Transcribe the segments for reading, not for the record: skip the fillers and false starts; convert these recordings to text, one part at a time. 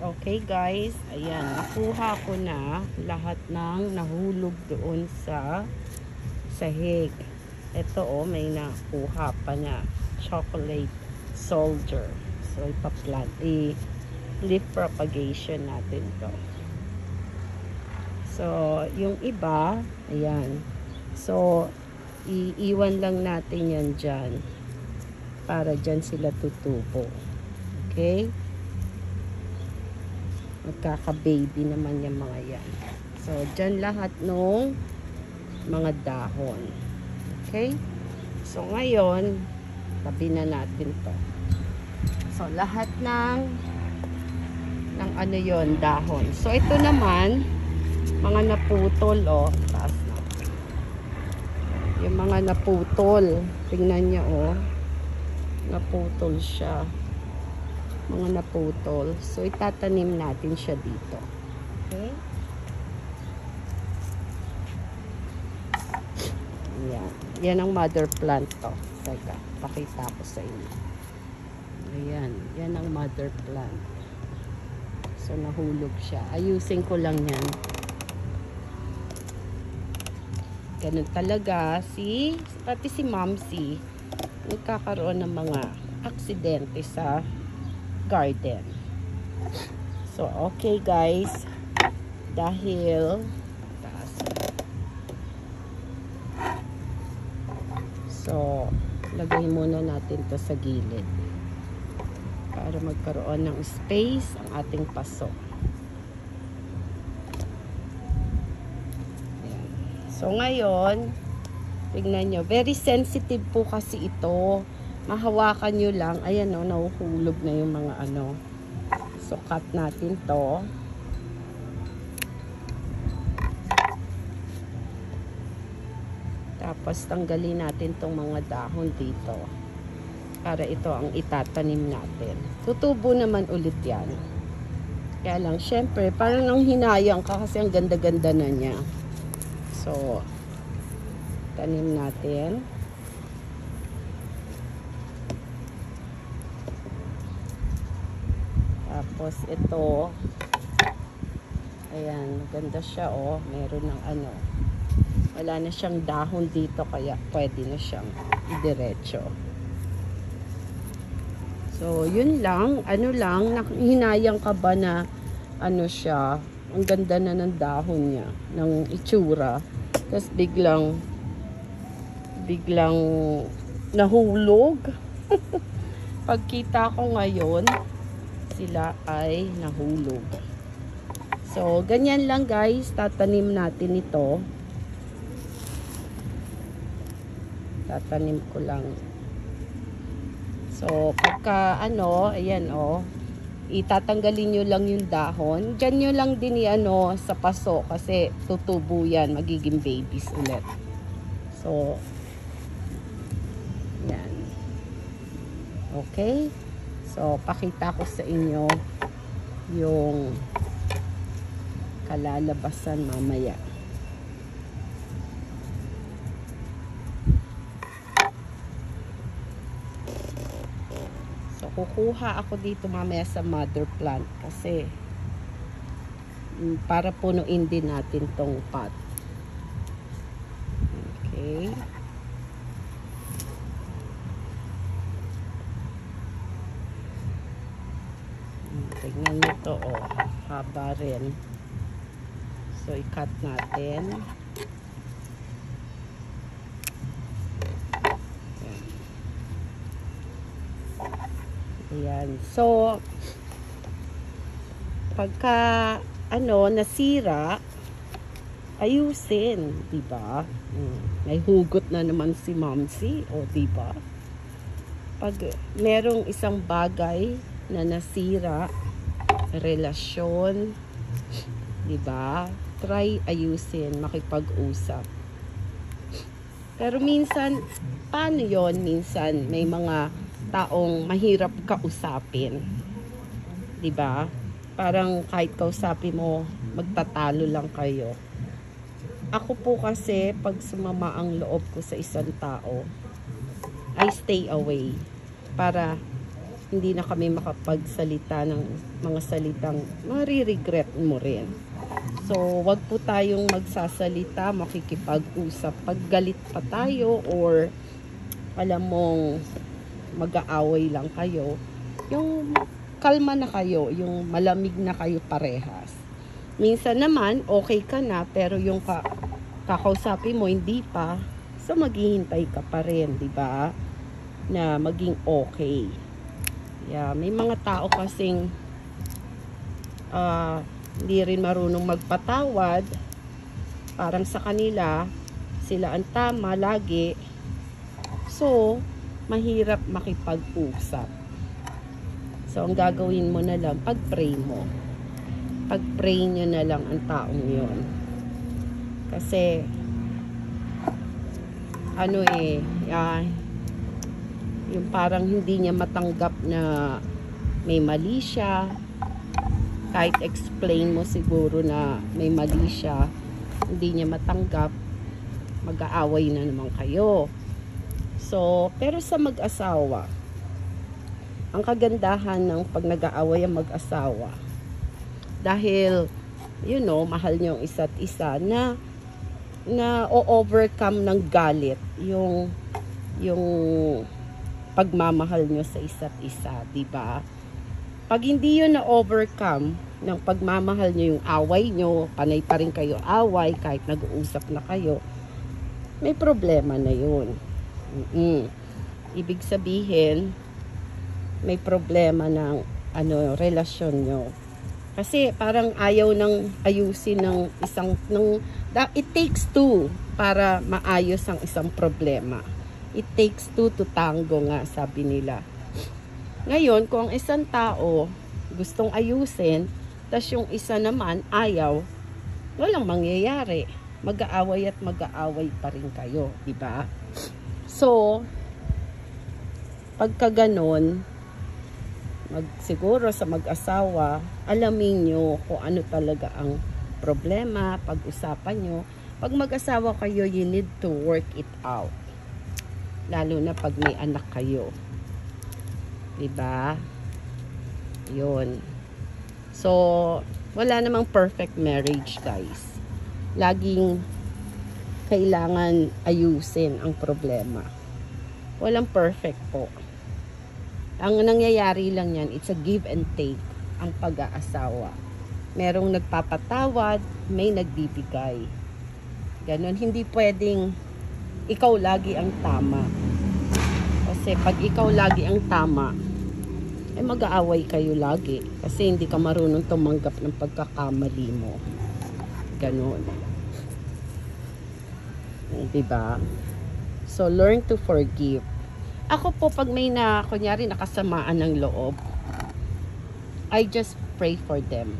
Okay guys, ayan, nakuha ko na lahat ng nahulog doon sa sahig. Ito may nakuha pa na chocolate soldier. So ipaplant, leaf propagation natin to. So yung iba, ayan. So iiwan lang natin yan dyan para dyan sila tutubo. Okay? Magkaka-baby naman yung mga yan. So, dyan lahat nung mga dahon. Okay? So, ngayon, tabi na natin to. So, lahat ng ano yon, dahon. So, ito naman, mga naputol, taas na. Yung mga naputol, tingnan nyo, naputol siya. Mga naputol. So, itatanim natin siya dito. Okay? Ayan. Yan ang mother plant to. Teka, pakita ko sa inyo. Ayan. Yan ang mother plant. So, nahulog siya. Ayusin ko lang yan. Ganun talaga. Pati si Momsy, nagkakaroon ng mga aksidente sa garden. So, okay guys. Dahil so, lagay muna natin to sa gilid para magkaroon ng space ang ating paso. Ayan. So, ngayon, tignan nyo. Very sensitive po kasi ito. Mahawakan nyo lang. Ayan nahuhulog na yung mga ano. So, cut natin to. Tapos, tanggalin natin tong mga dahon dito. Para ito ang itatanim natin. Tutubo naman ulit yan. Kaya lang, syempre, parang nang hinayang ka kasi ang ganda-ganda na niya. So, tanim natin. Tapos ito, ayan, maganda siya meron ng ano, wala na siyang dahon dito kaya pwede na siyang idiretso. So yun lang, hinayang ka ba na ano siya, ang ganda na ng dahon niya, ng itsura, tapos biglang nahulog. Pagkita ko ngayon, sila ay nahulog. So, ganyan lang guys. Tatanim natin ito. Tatanim ko lang. So, pagka ayan itatanggalin nyo lang yung dahon. Diyan nyo lang din sa paso kasi tutubo yan. Magiging babies ulit. So, yan. Okay? So, pakita ko sa inyo yung kalalabasan mamaya. So, kukuha ako dito mamaya sa mother plant kasi para punuin din natin tong pot. Okay. Tignan nyo to, haba rin. So, i-cut natin. Ayan. So, pagka, nasira, ayusin, diba? May hugot na naman si Momsy, diba? Pag merong isang bagay na nasira, relasyon, diba? Try ayusin, makipag-usap. Pero minsan, paano yon? Minsan, may mga taong mahirap kausapin. Diba? Parang kahit kausapin mo, magtatalo lang kayo. Ako po kasi, pag sumama ang loob ko sa isang tao, I stay away. Para hindi na kami makapagsalita ng mga salitang mariregret mo rin. So, wag po tayong magsasalita, makikipag-usap. Pag galit pa tayo or alam mong mag-aaway lang kayo, yung kalma na kayo, yung malamig na kayo parehas. Minsan naman, okay ka na, pero yung kakausapin mo, hindi pa, so maghihintay ka pa rin, di ba? Na maging okay. Yeah, may mga tao kasing hindi rin marunong magpatawad. Parang sa kanila, sila ang tama lagi. So, mahirap makipag-usap. So, ang gagawin mo na lang, pag-pray mo. Pag-pray nyo na lang ang taong yon. Kasi, yung parang hindi niya matanggap na may mali siya. Kahit explain mo siguro na may mali siya, hindi niya matanggap, mag-aaway na naman kayo. So, pero sa mag-asawa, ang kagandahan ng pag nag-aaway ang mag-asawa, dahil, mahal niyo ang isa't isa, na o-overcome ng galit, yung pagmamahal nyo sa isa't isa, diba? Pag hindi yun na-overcome ng pagmamahal nyo, yung away nyo, panay pa rin kayo away, kahit nag-uusap na kayo, may problema na yun. Ibig sabihin, may problema ng relasyon nyo. Kasi parang ayaw nang ayusin ng it takes two para maayos ang isang problema. It takes two to tango nga, sabi nila. Ngayon, kung ang isang tao gustong ayusin, tas yung isa naman ayaw, walang mangyayari. Mag-aaway at mag-aaway pa rin kayo, diba? So, pagka ganon, siguro sa mag-asawa, alamin nyo kung ano talaga ang problema, pag-usapan nyo. Pag mag-asawa kayo, you need to work it out. Lalo na pag may anak kayo. Diba? Yun. So, wala namang perfect marriage, guys. Laging kailangan ayusin ang problema. Walang perfect po. Ang nangyayari lang yan, it's a give and take ang pag-aasawa. Merong nagpapatawad, may nagbibigay. Ganon, hindi pwedeng ikaw lagi ang tama. Kasi pag ikaw lagi ang tama, mag-aaway kayo lagi. Kasi hindi ka marunong tumanggap ng pagkakamali mo. Ganon. Diba? So, learn to forgive. Ako po, pag may kunyari nakasamaan ng loob, I just pray for them.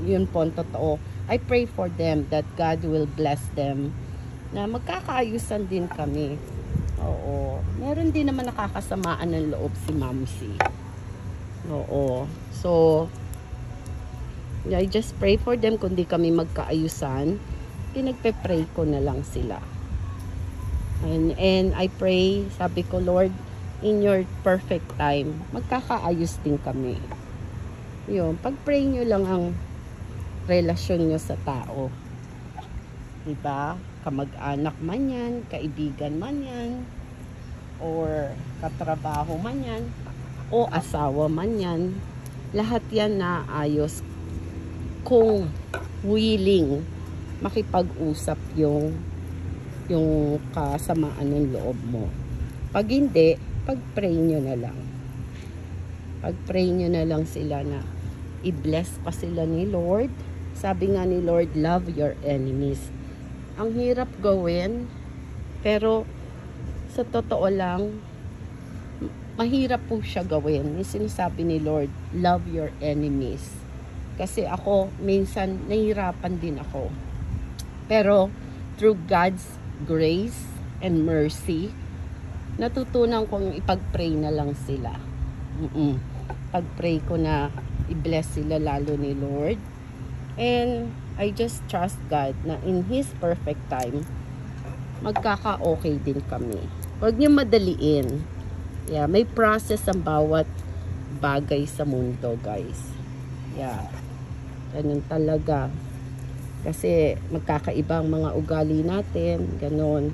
Yun po ang totoo. I pray for them that God will bless them, na magkakaayusan din kami. Oo. Meron din naman nakakasamaan ng loob si Mamsi. Oo. So, I just pray for them. Kung di kami magkaayusan, pinagpe-pray ko na lang sila. And I pray, sabi ko, Lord, in your perfect time, magkakaayos din kami. Yun, pag-pray nyo lang ang relasyon nyo sa tao. Diba? Kamag-anak man yan, kaibigan man yan, or katrabaho man yan, o asawa man yan. Lahat yan naayos kung willing makipag-usap yung kasamaan ng loob mo. Pag hindi, pag-pray nyo na lang. Pag-pray nyo na lang sila na i-bless pa sila ni Lord. Sabi nga ni Lord, love your enemies. Ang hirap gawin, pero sa totoo lang, mahirap po siya gawin. Yung sinasabi ni Lord, love your enemies. Kasi ako, minsan, nahihirapan din ako. Pero, through God's grace and mercy, natutunan kong ipag-pray na lang sila. Pag-pray ko na i-bless sila lalo ni Lord. And I just trust God na in His perfect time, magkaka-okay din kami. Huwag niyo madaliin. Yeah, may process ang bawat bagay sa mundo, guys. Yeah. Ganun talaga. Kasi magkakaibang mga ugali natin, ganon.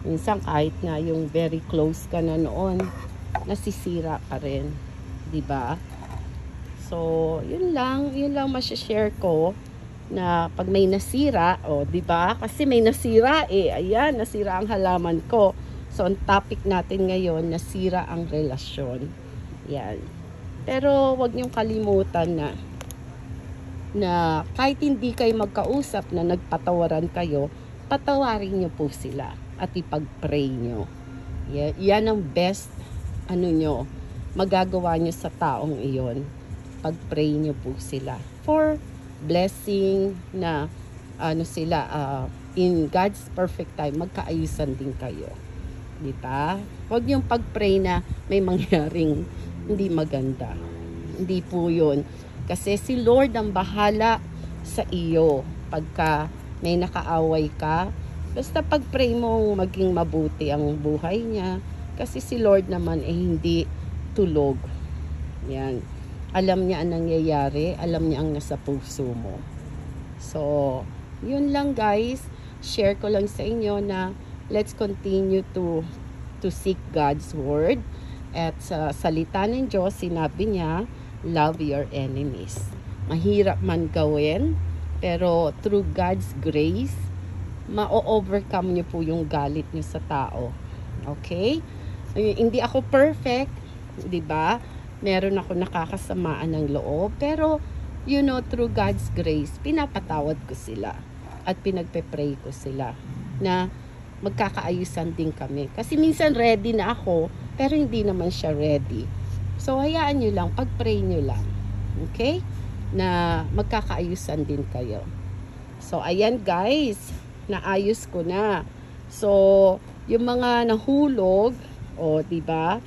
Minsan kahit na yung very close ka na noon, nasisira ka rin, 'di ba? So, yun lang ma-share ko na pag may nasira, 'di ba? Kasi may nasira ayan, nasira ang halaman ko. So, ang topic natin ngayon, nasira ang relasyon. Yan. Pero wag niyong kalimutan na kahit hindi kayo magkausap na nagpatawaran kayo, patawarin niyo po sila at ipag-pray niyo. Yan ang best nyo, magagawa niyo sa taong iyon. Pag-pray niyo po sila for blessing na sila in God's perfect time, magkaayusan din kayo. Diba? Huwag niyong pag-pray na may mangyaring hindi maganda. Hindi po yun. Kasi si Lord ang bahala sa iyo pagka may nakaaway ka. Basta pag-pray mo maging mabuti ang buhay niya. Kasi si Lord naman hindi tulog. Yan. Alam niya ang nangyayari. Alam niya ang nasa puso mo. So, yun lang guys. Share ko lang sa inyo na let's continue to seek God's word. At sa salita ng Diyos, sinabi niya, love your enemies. Mahirap man gawin, pero through God's grace, ma-overcome niyo po yung galit niyo sa tao. Okay? Hindi ako perfect, 'di ba? Meron ako nakakasamaan ng loob, pero through God's grace, pinapatawad ko sila at pinagpe-pray ko sila na magkakaayusan din kami. Kasi minsan ready na ako, pero hindi naman siya ready. So, hayaan nyo lang, pag-pray nyo lang. Okay? Na magkakaayusan din kayo. So, ayan guys, naayos ko na. So, yung mga nahulog, diba?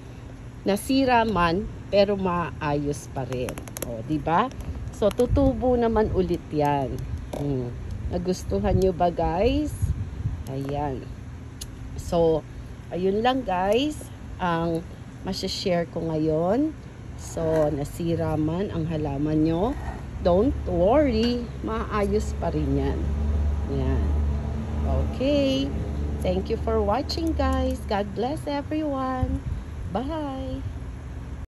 Nasira man, pero maayos pa rin. Diba? So, tutubo naman ulit yan. Nagustuhan nyo ba guys? Ayan. So, ayun lang guys, ang masashare ko ngayon. So, nasira man ang halaman nyo, don't worry, maayos pa rin yan. Yan. Okay. Thank you for watching guys. God bless everyone. Bye.